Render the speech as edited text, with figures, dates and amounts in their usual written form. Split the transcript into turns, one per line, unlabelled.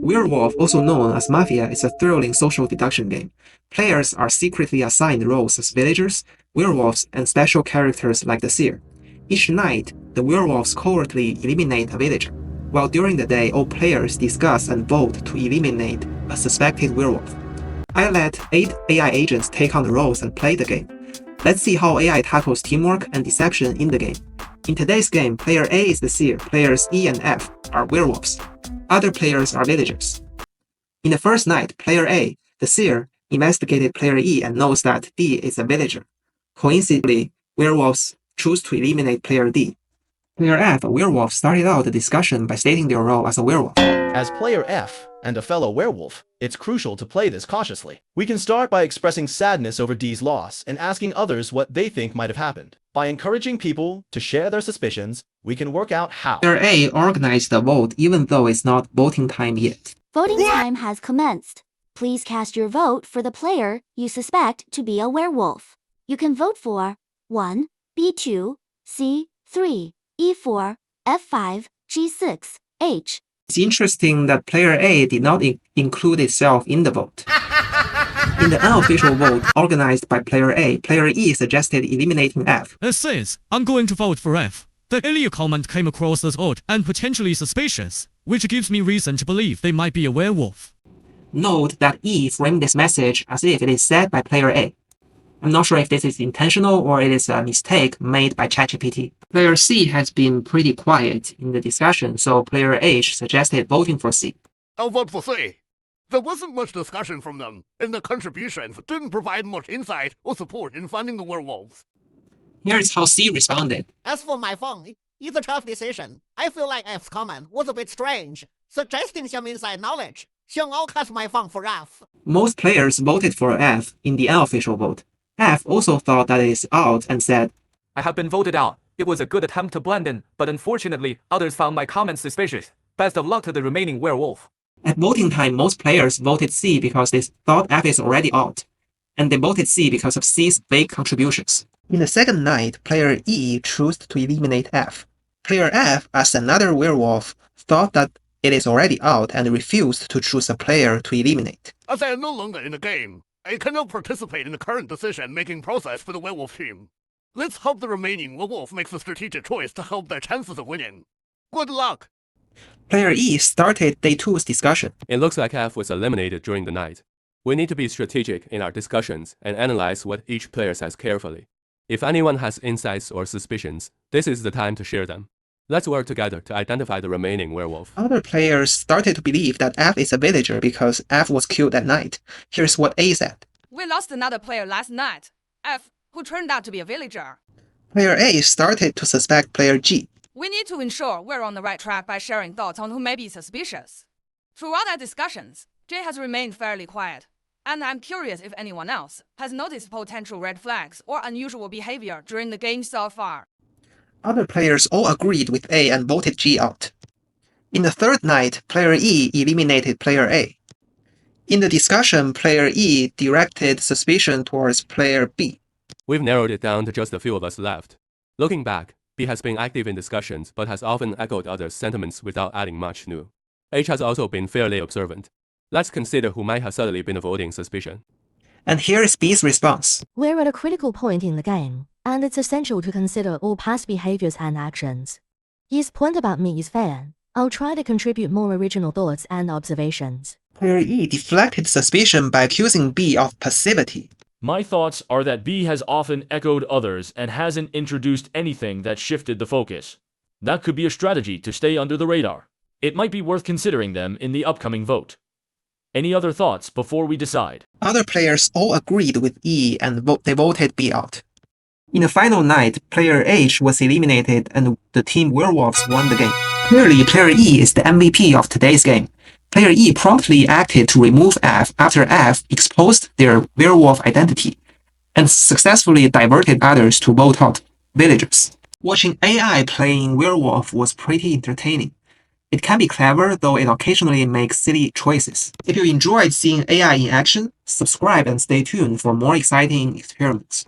Werewolf, also known as Mafia, is a thrilling social deduction game. Players are secretly assigned roles as villagers, werewolves, and special characters like the seer. Each night, the werewolves covertly eliminate a villager, while during the day all players discuss and vote to eliminate a suspected werewolf. I let 8 AI agents take on the roles and play the game. Let's see how AI tackles teamwork and deception in the game. In today's game, player A is the seer, players E and F are werewolves. Other players are villagers. In the first night, player A, the seer, investigated player E and knows that D is a villager. Coincidentally, werewolves choose to eliminate player D. Player F, a werewolf, started out the discussion by stating their role as a werewolf.
As player F and a fellow werewolf, it's crucial to play this cautiously. We can start by expressing sadness over D's loss and asking others what they think might have happened. By encouraging people to share their suspicions, we can work out how.
Player A organized the vote even though it's not voting time yet.
Voting time has commenced. Please cast your vote for the player you suspect to be a werewolf. You can vote for 1, B2, C3, E4, F5, G6, H.
It's interesting that player A did not include itself in the vote. In the unofficial vote organized by player A, player E suggested eliminating F.
It says, I'm going to vote for F. The earlier comment came across as odd and potentially suspicious, which gives me reason to believe they might be a werewolf.
Note that E framed this message as if it is said by player A. I'm not sure if this is intentional or it is a mistake made by ChatGPT. Player C has been pretty quiet in the discussion, so player H suggested voting for C.
I'll vote for C. There wasn't much discussion from them, and their contributions didn't provide much insight or support in finding the werewolves.
Here's how C responded.
As for my phone, it's a tough decision. I feel like F's comment was a bit strange, suggesting some inside knowledge. So I'll cast my phone for F.
Most players voted for F in the unofficial vote. F also thought that it is out and said,
I have been voted out. It was a good attempt to blend in, but unfortunately, others found my comments suspicious. Best of luck to the remaining werewolf.
At voting time, most players voted C because they thought F is already out, and they voted C because of C's vague contributions. In the second night, player E chose to eliminate F. Player F, as another werewolf, thought that it is already out and refused to choose a player to eliminate.
As I am no longer in the game, I cannot participate in the current decision-making process for the werewolf team. Let's hope the remaining werewolf makes a strategic choice to help their chances of winning. Good luck!
Player E started Day 2's discussion.
It looks like F was eliminated during the night. We need to be strategic in our discussions and analyze what each player says carefully. If anyone has insights or suspicions, this is the time to share them. Let's work together to identify the remaining werewolf.
Other players started to believe that F is a villager because F was killed at night. Here's what A said.
We lost another player last night, F, who turned out to be a villager.
Player A started to suspect player G.
We need to ensure we're on the right track by sharing thoughts on who may be suspicious. Throughout our discussions, J has remained fairly quiet, and I'm curious if anyone else has noticed potential red flags or unusual behavior during the game so far.
Other players all agreed with A and voted G out. In the third night, player E eliminated player A. In the discussion, player E directed suspicion towards player B.
We've narrowed it down to just a few of us left. Looking back, B has been active in discussions but has often echoed others' sentiments without adding much new. H has also been fairly observant. Let's consider who might have suddenly been avoiding suspicion.
And here is B's response.
We're at a critical point in the game, and it's essential to consider all past behaviors and actions. His point about me is fair. I'll try to contribute more original thoughts and observations.
Player E deflected suspicion by accusing B of passivity.
My thoughts are that B has often echoed others and hasn't introduced anything that shifted the focus. That could be a strategy to stay under the radar. It might be worth considering them in the upcoming vote. Any other thoughts before we decide?
Other players all agreed with E and they voted B out. In the final night, player H was eliminated and the team Werewolves won the game. Clearly, player E is the MVP of today's game. Player E promptly acted to remove F after F exposed their werewolf identity and successfully diverted others to vote out villagers. Watching AI playing werewolf was pretty entertaining. It can be clever, though it occasionally makes silly choices. If you enjoyed seeing AI in action, subscribe and stay tuned for more exciting experiments.